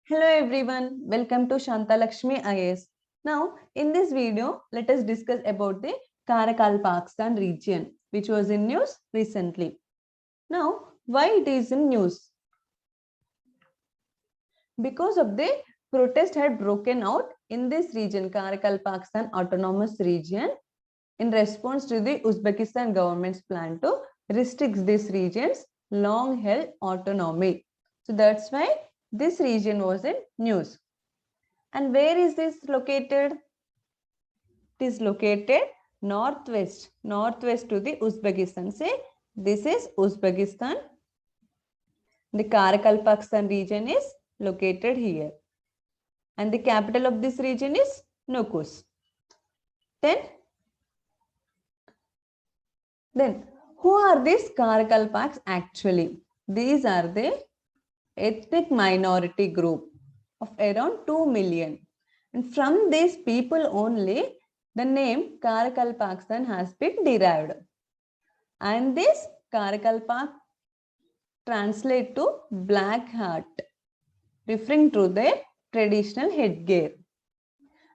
Hello everyone, welcome to Shanta Lakshmi IAS. Now, in this video, let us discuss about the Karakalpakstan region, which was in news recently. Now, why it is in news? Because of the protest had broken out in this region, Karakalpakstan Autonomous Region, in response to the Uzbekistan government's plan to restrict this region's long-held autonomy. So that's why this region was in news. And where is this located? It is located northwest to the Uzbekistan. Say this is Uzbekistan. The Karakalpakstan region is located here. And the capital of this region is Nukus. Then who are these Karakalpaks actually? These are the ethnic minority group of around 2 million. And from these people only, the name Karakalpakstan has been derived. And this Karakalpak translate to black heart, referring to their traditional headgear.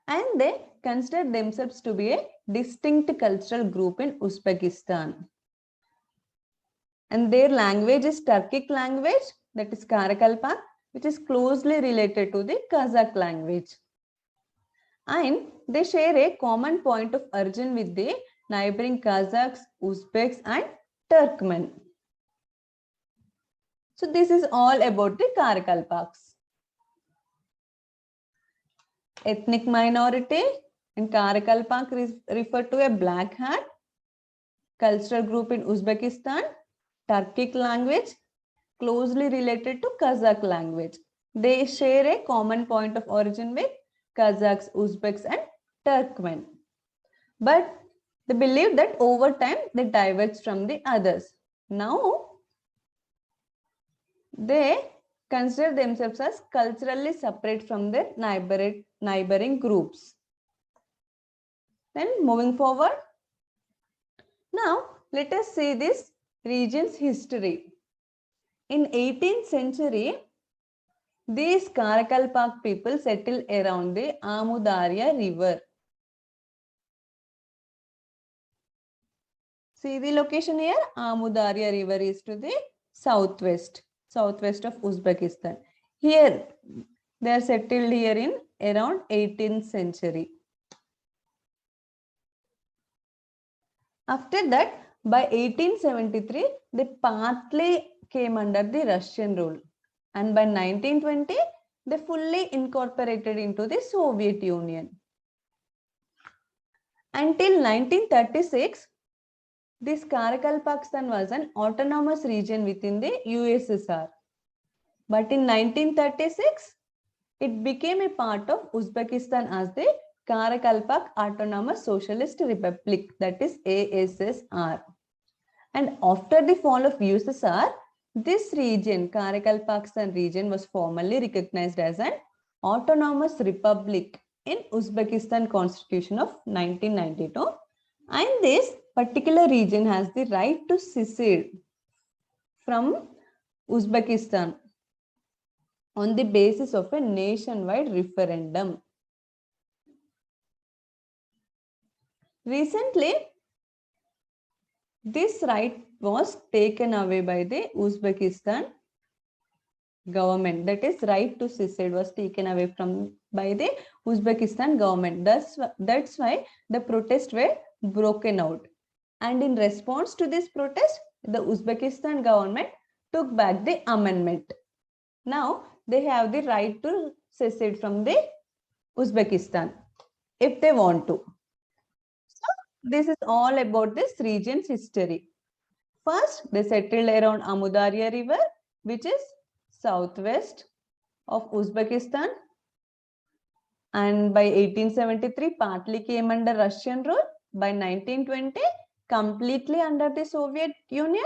And they consider themselves to be a distinct cultural group in Uzbekistan. And their language is Turkic language, that is Karakalpak, which is closely related to the Kazakh language. And they share a common point of origin with the neighboring Kazakhs, Uzbeks, and Turkmen. So this is all about the Karakalpaks. Ethnic minority in Karakalpak refer to a black hat, cultural group in Uzbekistan, Turkic language, closely related to Kazakh language. They share a common point of origin with Kazakhs, Uzbeks, and Turkmen. But they believe that over time they diverge from the others. Now, they consider themselves as culturally separate from their neighboring groups. Then moving forward. Now, let us see this region's history. In 18th century, these Karakalpak people settled around the Amudarya river. See the location here, Amudarya river is to the southwest of Uzbekistan. Here, they are settled here in around 18th century. After that, by 1873, they partly came under the Russian rule. And by 1920, they fully incorporated into the Soviet Union. Until 1936, this Karakalpakstan was an autonomous region within the USSR. But in 1936, it became a part of Uzbekistan as the Karakalpak Autonomous Socialist Republic, that is ASSR. And after the fall of USSR, this region, Karakalpakstan region, was formally recognized as an autonomous republic in Uzbekistan Constitution of 1992. And this particular region has the right to secede from Uzbekistan on the basis of a nationwide referendum. Recently, this right was taken away by the Uzbekistan government. That is, right to secede was taken away by the Uzbekistan government. That's why the protests were broken out. And in response to this protest, the Uzbekistan government took back the amendment. Now, they have the right to secede from the Uzbekistan if they want to. So, this is all about this region's history. First, they settled around Amudarya river, which is southwest of Uzbekistan. And by 1873, partly came under Russian rule. By 1920, completely under the Soviet Union.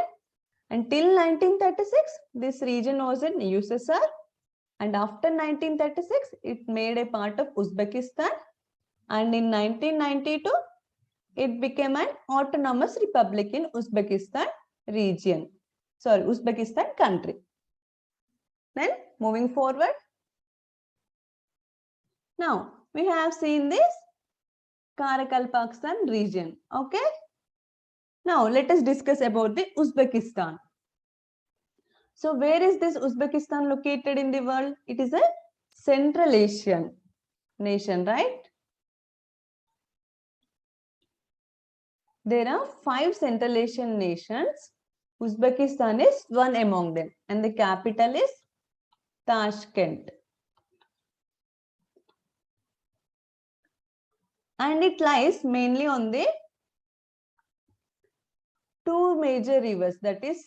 Until 1936, this region was in USSR. And after 1936, it made a part of Uzbekistan. And in 1992, it became an autonomous republic in Uzbekistan region. Sorry, Uzbekistan country. Then moving forward. Now we have seen this Karakalpakstan region. Okay. Now let us discuss about the Uzbekistan. So where is this Uzbekistan located in the world? It is a Central Asian nation, right? There are 5 Central Asian nations. Uzbekistan is one among them, and the capital is Tashkent. And it lies mainly on the 2 major rivers, that is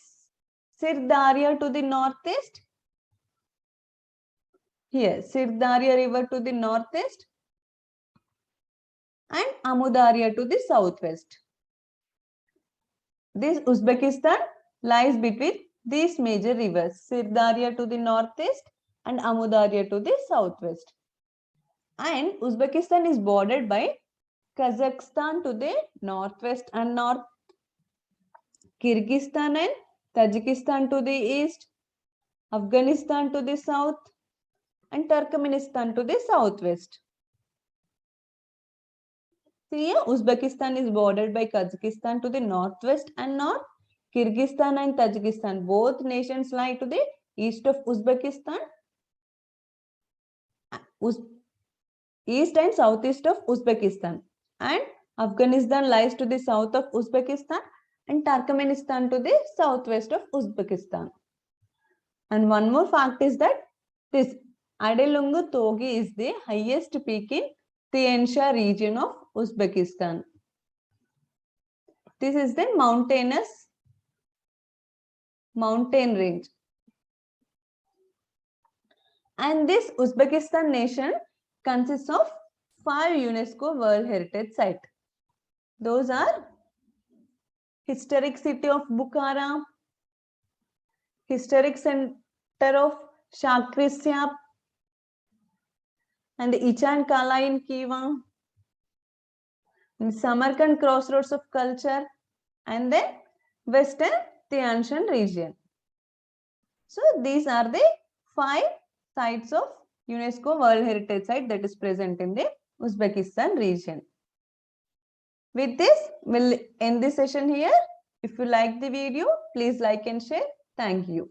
Sirdarya to the northeast. Here, Sirdarya river to the northeast and Amudarya to the southwest. This Uzbekistan lies between these major rivers, Sirdarya to the northeast and Amudarya to the southwest. And Uzbekistan is bordered by Kazakhstan to the northwest and north, Kyrgyzstan and Tajikistan to the east, Afghanistan to the south, and Turkmenistan to the southwest. See here, Uzbekistan is bordered by Kazakhstan to the northwest and north, Kyrgyzstan and Tajikistan. Both nations lie to the east of Uzbekistan, east and southeast of Uzbekistan. And Afghanistan lies to the south of Uzbekistan and Turkmenistan to the southwest of Uzbekistan. And one more fact is that this Adelungu Togi is the highest peak in Tian Shan region of Uzbekistan. This is the mountainous mountain range. And this Uzbekistan nation consists of 5 UNESCO World Heritage Sites. Those are historic city of Bukhara, historic center of Shakrisyap, and the Ichan Kala in Khiva, Samarkand crossroads of culture, and then Western Tian Shan region. So these are the 5 sites of UNESCO World Heritage Site that is present in the Uzbekistan region. With this, we'll end the session here. If you like the video, please like and share. Thank you.